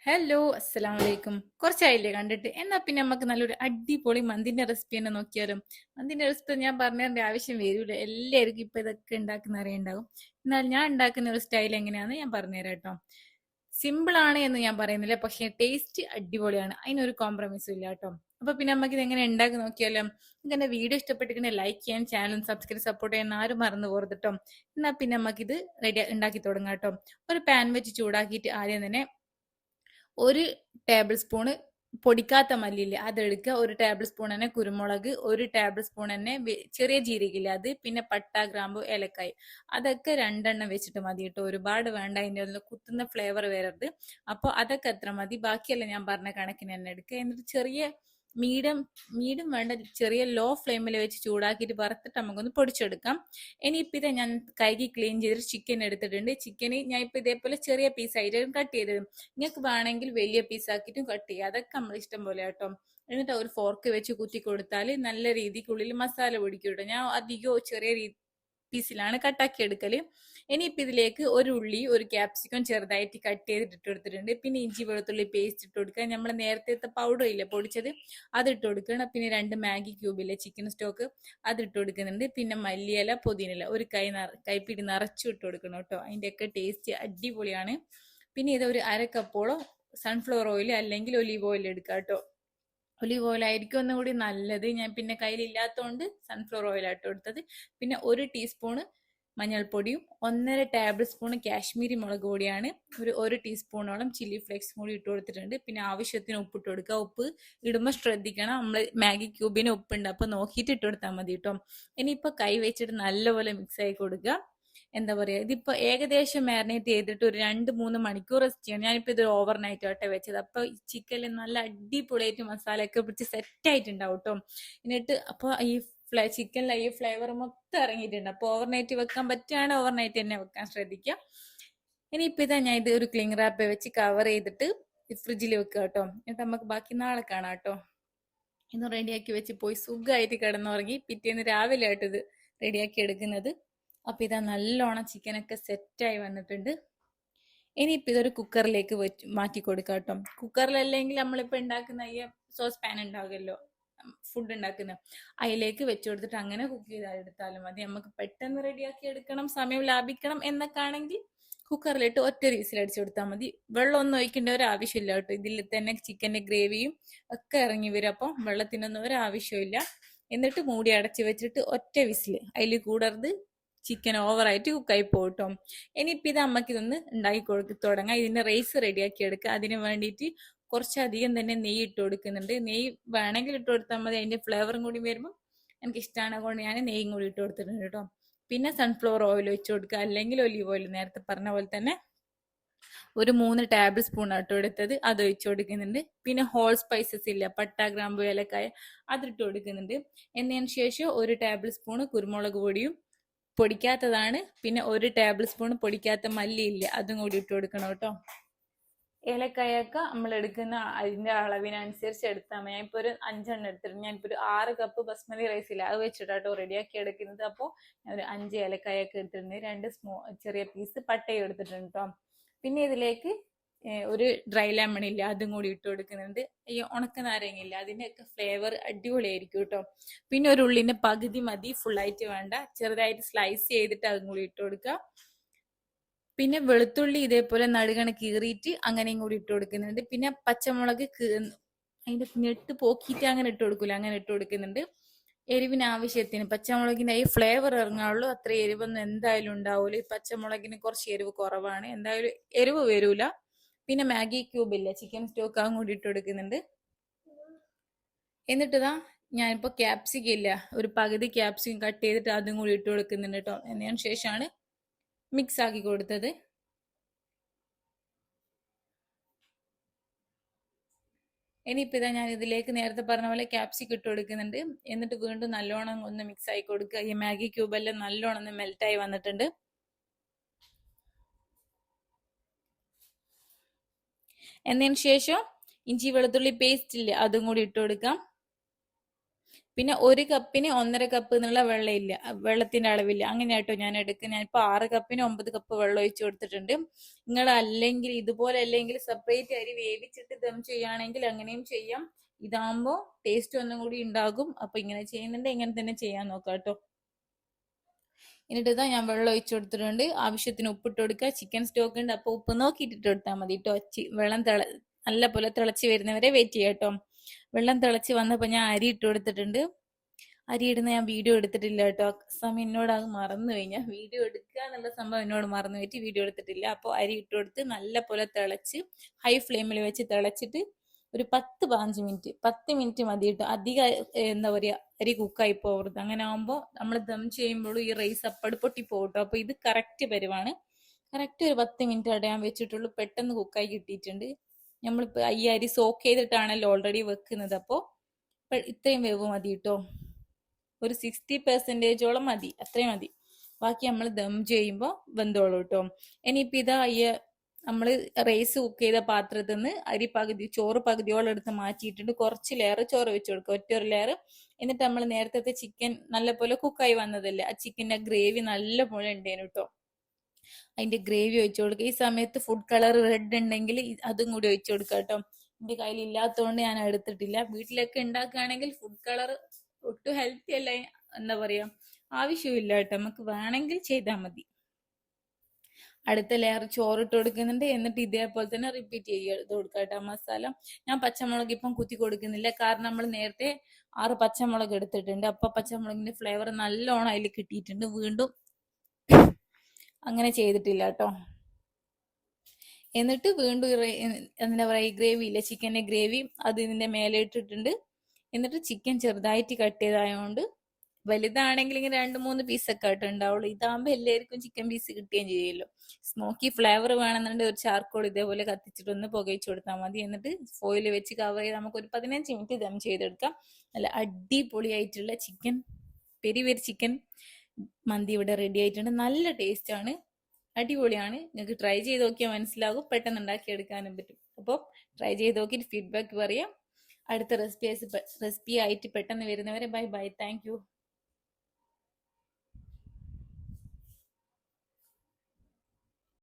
Hello, അസ്സലാമു അലൈക്കും. കുറച്ചായില്ലേ കണ്ടിട്ട്? എന്നാ പിന്നെ നമുക്ക് നല്ലൊരു അടിപൊളി മന്തിന്റെ റെസിപ്പി തന്നെ നോക്കിയാലും. മന്തിന്റെ റെസിപ്പി ഞാൻ പറഞ്ഞതിന്റെ ആവശ്യം വരൂല, എല്ലാവർക്കും ഇപ്പൊ ഇതൊക്കെ ഉണ്ടാക്കുന്ന അറിയുണ്ടാവും. എന്നാൽ ഞാൻ ഉണ്ടാക്കുന്ന ഒരു സ്റ്റൈൽ എങ്ങനെയാന്ന് ഞാൻ പറഞ്ഞുതരാം കേട്ടോ. സിമ്പിൾ ആണ് എന്ന് ഞാൻ പറയുന്നില്ല, പക്ഷെ ടേസ്റ്റ് അടിപൊളിയാണ്, അതിനൊരു കോംപ്രമൈസും ഇല്ല കേട്ടോ. അപ്പൊ പിന്നെ നമുക്ക് ഇത് എങ്ങനെ ഉണ്ടാക്കി നോക്കിയാലും. നിങ്ങൾക്ക് വീഡിയോ ഇഷ്ടപ്പെട്ടിട്ടുണ്ടെങ്കിൽ ലൈക്ക് ചെയ്യാൻ, ചാനൽ സബ്സ്ക്രൈബ് സപ്പോർട്ട് ചെയ്യാൻ ആരും മറന്നു പോകരുത് കേട്ടോ. എന്നാ പിന്നെ നമുക്കിത് റെഡി ഉണ്ടാക്കി തുടങ്ങാം കേട്ടോ. ഒരു പാൻ വെച്ച് ചൂടാക്കിയിട്ട് ആദ്യം തന്നെ ഒരു ടേബിൾ സ്പൂണ് പൊടിക്കാത്ത മല്ലിയില്ലേ അതെടുക്കുക. ഒരു ടേബിൾ സ്പൂൺ തന്നെ കുരുമുളക്, ഒരു ടേബിൾ സ്പൂൺ തന്നെ ചെറിയ ജീരകില്ലേ അത്, പിന്നെ പട്ട, ഗ്രാമ്പു, ഏലക്കായ്, അതൊക്കെ രണ്ടെണ്ണം വെച്ചിട്ട് മതി കേട്ടോ. ഒരുപാട് വേണ്ട, അതിൻ്റെ ഉള്ളിൽ കുത്തുന്ന ഫ്ലേവർ വരരുത്. അപ്പോൾ അതൊക്കെ എത്ര മതി, ബാക്കിയെല്ലാം ഞാൻ പറഞ്ഞ കണക്കിന് തന്നെ എടുക്കുക. എന്നിട്ട് ചെറിയ മീഡിയം മീഡിയം വേണ്ട, ചെറിയ ലോ ഫ്ലെയിമിൽ വെച്ച് ചൂടാക്കിയിട്ട് വറുത്തിട്ട് നമുക്കൊന്ന് പൊടിച്ചെടുക്കാം. ഇനിയിപ്പോൾ ഇത് ഞാൻ കഴുകി ക്ലീൻ ചെയ്തിട്ട് ചിക്കൻ എടുത്തിട്ടുണ്ട്. ചിക്കന് ഞാൻ ഇപ്പൊ ഇതേപോലെ ചെറിയ പീസായിട്ട് കട്ട് ചെയ്തത്. നിങ്ങൾക്ക് വേണമെങ്കിൽ വലിയ പീസാക്കിയിട്ടും കട്ട് ചെയ്യുക, അതൊക്കെ നമ്മൾ ഇഷ്ടം പോലെ കേട്ടോ. എന്നിട്ട് ഒരു ഫോർക്ക് വെച്ച് കുത്തി കൊടുത്താൽ നല്ല രീതിക്കുള്ളിൽ മസാല പിടിക്കും കേട്ടോ. ഞാൻ അധികവും ചെറിയ പീസിലാണ് കട്ടാക്കി എടുക്കല്. ഇനിയിപ്പോൾ ഇതിലേക്ക് ഒരു ഉള്ളി, ഒരു ക്യാപ്സിക്കം ചെറുതായിട്ട് കട്ട് ചെയ്തിട്ട് ഇട്ട് കൊടുത്തിട്ടുണ്ട്. പിന്നെ ഇഞ്ചി വെളുത്തുള്ളി പേസ്റ്റ് ഇട്ട് കൊടുക്കുക. നമ്മൾ നേരത്തെ പൗഡർ ഇല്ലേ പൊടിച്ചത്, അത് ഇട്ട് കൊടുക്കണം. പിന്നെ 2 മാഗി ക്യൂബില്ലേ ചിക്കൻ സ്റ്റോക്ക്, അത് ഇട്ട് കൊടുക്കുന്നുണ്ട്. പിന്നെ മല്ലിയില, പുതിനില ഒരു കൈപ്പിടി നിറച്ചു ഇട്ട് കൊടുക്കണം കേട്ടോ. അതിൻ്റെയൊക്കെ ടേസ്റ്റ് അടിപൊളിയാണ്. പിന്നെ ഇത് ഒരു അരക്കപ്പോളം സൺഫ്ലവർ ഓയിൽ അല്ലെങ്കിൽ ഒലീവ് ഓയിൽ എടുക്കുക കേട്ടോ. ഒലീവ് ഓയിൽ ആയിരിക്കും ഒന്നും കൂടി നല്ലത്. ഞാൻ പിന്നെ കയ്യിലില്ലാത്തതുകൊണ്ട് സൺഫ്ലവർ ഓയിലായിട്ട് എടുത്തത്. പിന്നെ 1 ടീസ്പൂണ് മഞ്ഞൾപ്പൊടിയും 1.5 ടേബിൾ സ്പൂൺ കാശ്മീരി മുളക് പൊടിയാണ്. ഒരു ടീസ്പൂണോളം ചില്ലി ഫ്ലേക്സ് കൂടി ഇട്ട് കൊടുത്തിട്ടുണ്ട്. പിന്നെ ആവശ്യത്തിന് ഉപ്പ് ഇട്ട് കൊടുക്കുക. ഉപ്പ് ഇടുമ്പോൾ ശ്രദ്ധിക്കണം, നമ്മൾ മാഗി ക്യൂബിന് ഉപ്പുണ്ട്, അപ്പൊ നോക്കിയിട്ട് ഇട്ട് കൊടുത്താൽ മതി കേട്ടോ. ഇനിയിപ്പോൾ കൈ വെച്ചിട്ട് നല്ലപോലെ മിക്സ് ആയി കൊടുക്കുക. എന്താ പറയാ, ഇതിപ്പോ ഏകദേശം മാരിനേറ്റ് ചെയ്തിട്ട് ഒരു 2-3 മണിക്കൂർ റെസ്റ്റ് ചെയ്യണം. ഞാനിപ്പോ ഇത് ഓവർ നൈറ്റ് ആട്ടെ വെച്ചത്. അപ്പൊ ചിക്കനിൽ നല്ല അടിപൊളിയായിട്ട് മസാലയൊക്കെ പിടിച്ച് സെറ്റ് ആയിട്ടുണ്ടാവും കേട്ടോ. എന്നിട്ട് അപ്പൊ ഈ ചിക്കനിലെ ഈ ഫ്ലേവർ മൊത്തം ഇറങ്ങിയിട്ടുണ്ട്. അപ്പൊ ഓവർനൈറ്റ് വെക്കാൻ പറ്റുകയാണ് ഓവർനൈറ്റ് തന്നെ വെക്കാൻ ശ്രദ്ധിക്കുക. ഇനിയിപ്പോ ഇതാ ഞാൻ ഇത് ഒരു ക്ലിംഗ് റാപ്പ് വെച്ച് കവർ ചെയ്തിട്ട് ഫ്രിഡ്ജിൽ വെക്കുക കേട്ടോ. എന്നിട്ട് നമുക്ക് ബാക്കി നാളെ കാണാം കേട്ടോ. ഇന്ന് റെഡിയാക്കി വെച്ച് പോയി സുഖമായിട്ട് കിടന്നുറങ്ങി. പിറ്റേന്ന് രാവിലെ ആയിട്ട് ഇത് റെഡിയാക്കി എടുക്കുന്നത്. അപ്പൊ ഇതാ നല്ലോണം ചിക്കനൊക്കെ സെറ്റായി വന്നിട്ടുണ്ട്. ഇനിയിപ്പോൾ ഇതൊരു കുക്കറിലേക്ക് മാറ്റി കൊടുക്കാം കേട്ടോ. കുക്കറിലല്ലെങ്കിൽ നമ്മളിപ്പോൾ ഉണ്ടാക്കുന്ന ഈ സോസ് പാൻ ഉണ്ടാകുമല്ലോ, ഫുഡ് ഉണ്ടാക്കുന്ന, അതിലേക്ക് വെച്ചു കൊടുത്തിട്ട് അങ്ങനെ കുക്ക് ചെയ്താൽ എടുത്താലും മതി. നമുക്ക് പെട്ടെന്ന് റെഡിയാക്കി എടുക്കണം, സമയം ലാഭിക്കണം എന്നൊക്കെ ആണെങ്കിൽ കുക്കറിലിട്ട് ഒറ്റ വിസിൽ അടിച്ചു കൊടുത്താൽ മതി. വെള്ളം ഒന്നും ഒഴിക്കേണ്ട ഒരു ആവശ്യമില്ല കേട്ടോ. ഇതിൽ തന്നെ ചിക്കന്റെ ഗ്രേവിയും ഒക്കെ ഇറങ്ങി വരും, അപ്പം വെള്ളത്തിനൊന്നും ഒരു ആവശ്യമില്ല. എന്നിട്ട് മൂടി അടച്ചു വെച്ചിട്ട് ഒറ്റ വിസിൽ, അതിൽ കൂടരുത്, ചിക്കൻ ഓവറായിട്ട് കുക്കായി പോകട്ടോ. ഇനിയിപ്പോൾ ഇത് അമ്മക്ക് ഇതൊന്ന് ഉണ്ടാക്കി തുടങ്ങാം. ഇതിന്റെ റൈസ് റെഡിയാക്കി എടുക്കുക. അതിന് വേണ്ടിയിട്ട് കുറച്ചധികം തന്നെ നെയ്യ് ഇട്ട് കൊടുക്കുന്നുണ്ട്. നെയ്യ് വേണമെങ്കിൽ ഇട്ട് കൊടുത്താൽ മതി, അതിന്റെ ഫ്ലേവറും കൂടി വരുമ്പോൾ എനിക്ക് ഇഷ്ടമാണ്, അതുകൊണ്ട് ഞാൻ നെയ്യും കൂടി ഇട്ട് കൊടുത്തിട്ടുണ്ട് കേട്ടോ. പിന്നെ സൺഫ്ലവർ ഓയിൽ ഒഴിച്ചു കൊടുക്കുക, അല്ലെങ്കിൽ ഒലീവ് ഓയിൽ, നേരത്തെ പറഞ്ഞ പോലെ തന്നെ ഒരു 3 ടേബിൾ സ്പൂൺ ആട്ടോ എടുത്തത്, അത് ഒഴിച്ചു കൊടുക്കുന്നുണ്ട്. പിന്നെ ഹോൾ സ്പൈസസ് ഇല്ല, പട്ട, ഗ്രാമ്പു, ഏലക്കായ, അതിട്ട് കൊടുക്കുന്നുണ്ട്. എന്നതിന് ശേഷം 1 ടേബിൾ സ്പൂൺ കുരുമുളക് പൊടിയും പൊടിക്കാത്തതാണ്. പിന്നെ 1 ടേബിൾ സ്പൂൺ പൊടിക്കാത്ത മല്ലിയില്ല, അതും കൂടി ഇട്ട് കൊടുക്കണം കേട്ടോ. ഏലക്കായൊക്കെ നമ്മൾ എടുക്കുന്ന അതിന്റെ അളവിനനുസരിച്ച് എടുത്താൽ മതി. ഞാനിപ്പോൾ ഒരു 5 എണ്ണം എടുത്തിട്ടുണ്ട്. ഞാനിപ്പോൾ ഒരു 6 കപ്പ് ബസ്മതി റൈസ് ഇല്ല, അത് വെച്ചിട്ടാട്ടോ റെഡിയാക്കി എടുക്കുന്നത്. അപ്പോൾ ഞാൻ ഒരു 5 ഏലക്കായൊക്കെ എടുത്തിട്ടുണ്ട്. 2 ചെറിയ പീസ് പട്ടയും എടുത്തിട്ടുണ്ട് കേട്ടോ. പിന്നെ ഇതിലേക്ക് ഒരു ഡ്രൈ ലെമൺ ഇല്ല, അതും കൂടി ഇട്ട് കൊടുക്കുന്നുണ്ട്. ഈ ഉണക്ക നാരങ്ങ ഇല്ല, അതിൻ്റെയൊക്കെ ഫ്ലേവർ അടിപൊളിയായിരിക്കും കേട്ടോ. പിന്നെ ഒരു ഉള്ളിന്റെ പകുതി മതി, ഫുള്ളായിട്ട് വേണ്ട, ചെറുതായിട്ട് സ്ലൈസ് ചെയ്തിട്ട് അതും കൂടി ഇട്ട് കൊടുക്കുക. പിന്നെ വെളുത്തുള്ളി ഇതേപോലെ നടുകണ കീറിയിട്ട് അങ്ങനെയും കൂടി ഇട്ട് കൊടുക്കുന്നുണ്ട്. പിന്നെ പച്ചമുളക് അതിന്റെ ഞെട്ട് പോക്കിയിട്ട് അങ്ങനെ ഇട്ട് കൊടുക്കൂല, അങ്ങനെ ഇട്ട് കൊടുക്കുന്നുണ്ട്. എരിവിന് ആവശ്യത്തിന്, പച്ചമുളകിന്റെ ഈ ഫ്ലേവർ ഇറങ്ങാവുള്ളൂ, അത്ര എരിവൊന്നും എന്തായാലും ഉണ്ടാവൂല. ഈ പച്ചമുളകിന് കുറച്ച് എരിവ് കുറവാണ്, എന്തായാലും എരിവ് വരൂല. പിന്നെ മാഗി ക്യൂബ് ഇല്ല, ചിക്കൻ സ്റ്റോക്ക് അതും കൂടി ഇട്ട് കൊടുക്കുന്നുണ്ട്. എന്നിട്ടിതാ ഞാനിപ്പോ ക്യാപ്സിക്കം ഇല്ല, ഒരു പകുതി ക്യാപ്സിക്കം കട്ട് ചെയ്തിട്ട് അതും കൂടി ഇട്ട് കൊടുക്കുന്നുണ്ട് കേട്ടോ. എന്നതിന് ശേഷമാണ് മിക്സ് ആക്കി കൊടുത്തത്. ഇനിയിപ്പോൾ ഇതാ ഞാൻ ഇതിലേക്ക് നേരത്തെ പറഞ്ഞ പോലെ ക്യാപ്സിക്കം ഇട്ട് കൊടുക്കുന്നുണ്ട്. എന്നിട്ട് വീണ്ടും നല്ലോണം ഒന്ന് മിക്സ് ആയി കൊടുക്കുക. ഈ മാഗി ക്യൂബെല്ലാം നല്ലോണം ഒന്ന് മെൽറ്റായി വന്നിട്ടുണ്ട്. എന്നതിന് ശേഷം ഇഞ്ചി വെളുത്തുള്ളി പേസ്റ്റ് ഇല്ലേ, അതും കൂടി ഇട്ട് കൊടുക്കാം. പിന്നെ 1 കപ്പിന് 1.5 കപ്പ് എന്നുള്ള വെള്ളമില്ല, വെള്ളത്തിന്റെ അളവില്ല. അങ്ങനെയാട്ടോ ഞാൻ എടുക്കുക. ഞാനിപ്പോ 6 കപ്പിന് 9 കപ്പ് വെള്ളം ഒഴിച്ചു കൊടുത്തിട്ടുണ്ട്. നിങ്ങൾ അല്ലെങ്കിൽ ഇതുപോലെ അല്ലെങ്കിൽ സെപ്പറേറ്റ് അരി വേവിച്ചിട്ട് ദം ചെയ്യുകയാണെങ്കിൽ അങ്ങനെയും ചെയ്യാം. ഇതാകുമ്പോ ടേസ്റ്റ് ഒന്നും കൂടി ഉണ്ടാകും. അപ്പൊ ഇങ്ങനെ ചെയ്യുന്നുണ്ട്, ഇങ്ങനെ തന്നെ ചെയ്യാൻ നോക്കാം കേട്ടോ. എന്നിട്ട് ഇതാ ഞാൻ വെള്ളം ഒഴിച്ചു കൊടുത്തിട്ടുണ്ട്. ആവശ്യത്തിന് ഉപ്പിട്ട് കൊടുക്കുക. ചിക്കൻ സ്റ്റോക്ക് ഉണ്ട്, അപ്പൊ ഉപ്പ് നോക്കിയിട്ട് ഇട്ട് കൊടുത്താൽ മതി കേട്ടോ. വെള്ളം നല്ല പോലെ തിളച്ച് വരുന്നവരെ വെയിറ്റ് ചെയ്യാം കേട്ടോ. വെള്ളം തിളച്ച് വന്നപ്പോ ഞാൻ അരി ഇട്ട് കൊടുത്തിട്ടുണ്ട്. അരി ഇടുന്ന ഞാൻ വീഡിയോ എടുത്തിട്ടില്ല കേട്ടോ. സമയം എന്നോട് അത് മറന്നു കഴിഞ്ഞാൽ വീഡിയോ എടുക്കുക എന്നുള്ള സംഭവം എന്നോട് മറന്നു പോയിട്ട് വീഡിയോ എടുത്തിട്ടില്ല. അപ്പോൾ അരി ഇട്ട് കൊടുത്ത് നല്ല പോലെ തിളച്ച് ഹൈ ഫ്ലെയിമിൽ വെച്ച് തിളച്ചിട്ട് ഒരു 10-15 മിനിറ്റ് മതി കേട്ടോ. അധികം എന്താ പറയാ അരി കുക്കായി പോകരുത്. അങ്ങനെ ആകുമ്പോൾ നമ്മൾ ദം ചെയ്യുമ്പോഴും ഈ റൈസ് അപ്പട് പൊട്ടി പോകട്ടോ. അപ്പൊ ഇത് കറക്റ്റ് പരിവാണ്. കറക്റ്റ് ഒരു 10 മിനിറ്റ് അവിടെ ഞാൻ വെച്ചിട്ടുള്ളൂ. പെട്ടെന്ന് കുക്കായി കിട്ടിയിട്ടുണ്ട്. നമ്മളിപ്പോ ഈ അരി സോക്ക് ചെയ്തിട്ടാണല്ലോ ഓൾറെഡി വെക്കുന്നത്. അപ്പോൾ ഇത്രയും വേവ് മതി കേട്ടോ. ഒരു 60% മതി, അത്രയും മതി. ബാക്കി നമ്മൾ ദം ചെയ്യുമ്പോൾ വെന്തോളൂ കേട്ടോ. ഇനിയിപ്പോ ഇതാ നമ്മൾ റൈസ് കുക്ക് ചെയ്ത പാത്രത്തിൽ നിന്ന് അരി ചോറ് പകുതിയോളം എടുത്ത് മാറ്റിയിട്ടുണ്ട്. കുറച്ച് ലെയർ ചോറ് വെച്ച് കൊടുക്കുക, ഒറ്റൊരു ലെയർ. എന്നിട്ട് നമ്മൾ നേരത്തെ ചിക്കൻ നല്ലപോലെ കുക്കായി വന്നതല്ലേ, ആ ചിക്കൻ്റെ ഗ്രേവി നല്ല പോലെ ഉണ്ടേനു കേട്ടോ. അതിന്റെ ഗ്രേവി ഒഴിച്ചു കൊടുക്കുക. ഈ സമയത്ത് ഫുഡ് കളർ റെഡ് ഉണ്ടെങ്കിൽ അതും കൂടി ഒഴിച്ചു കൊടുക്കുക കേട്ടോ. എന്റെ കയ്യിൽ ഇല്ലാത്തതുകൊണ്ട് ഞാൻ എടുത്തിട്ടില്ല. വീട്ടിലൊക്കെ ഉണ്ടാക്കുകയാണെങ്കിൽ ഫുഡ് കളർ ഒട്ടും ഹെൽത്തി അല്ല, എന്താ പറയാ, ആവശ്യമില്ല കേട്ടോ. നമുക്ക് വേണമെങ്കിൽ ചെയ്താൽ മതി. അടുത്ത ലെയർ ചോറിട്ട് കൊടുക്കുന്നുണ്ട്. എന്നിട്ട് ഇതേപോലെ തന്നെ റിപ്പീറ്റ് ചെയ്ത് കൊടുക്കുക കേട്ടോ. മസാല ഞാൻ പച്ചമുളക് ഇപ്പം കുത്തി കൊടുക്കുന്നില്ല, കാരണം നമ്മൾ നേരത്തെ 6 പച്ചമുളക് എടുത്തിട്ടുണ്ട്. അപ്പൊ പച്ചമുളകിന്റെ ഫ്ലേവർ നല്ലോണം അതിൽ കിട്ടിയിട്ടുണ്ട്. വീണ്ടും അങ്ങനെ ചെയ്തിട്ടില്ല കേട്ടോ. എന്നിട്ട് വീണ്ടും എന്താ പറയാ, ഈ ഗ്രേവി ഇല്ല, ചിക്കന്റെ ഗ്രേവി അത് ഇതിന്റെ മേലെ ഇട്ടിട്ടുണ്ട്. എന്നിട്ട് ചിക്കൻ ചെറുതായിട്ട് കട്ട് ചെയ്തായതുകൊണ്ട് വലുതാണെങ്കിൽ ഇങ്ങനെ 2-3 പീസൊക്കെ ആയിട്ട് ഉണ്ടാവുള്ളൂ. ഇതാകുമ്പോൾ എല്ലാവർക്കും ചിക്കൻ പീസ് കിട്ടുകയും ചെയ്യുമല്ലോ. സ്മോക്കി ഫ്ലേവർ വേണമെന്നുണ്ടെങ്കിൽ ഒരു ചാർക്കോൾ ഇതേപോലെ കത്തിച്ചിട്ട് ഒന്ന് പുകയിച്ചു കൊടുത്താൽ മതി. എന്നിട്ട് ഫോയിൽ വെച്ച് കവർ ചെയ്ത് നമുക്ക് ഒരു 15 മിനിറ്റ് ദം ചെയ്തെടുക്കാം. നല്ല അടിപൊളിയായിട്ടുള്ള ചിക്കൻ പെരി ചിക്കൻ മന്തി ഇവിടെ റെഡി ആയിട്ടുണ്ട്. നല്ല ടേസ്റ്റ് ആണ്, അടിപൊളിയാണ്. നിങ്ങൾക്ക് ട്രൈ ചെയ്ത് നോക്കിയാൽ മനസ്സിലാകും, പെട്ടെന്ന് ഉണ്ടാക്കിയെടുക്കാനും പറ്റും. അപ്പോൾ ട്രൈ ചെയ്ത് നോക്കിയിട്ട് ഫീഡ്ബാക്ക് പറയാം. അടുത്ത റെസിപ്പി ആയിട്ട് പെട്ടെന്ന് വരുന്നവരെ ബൈ ബൈ. Thank you.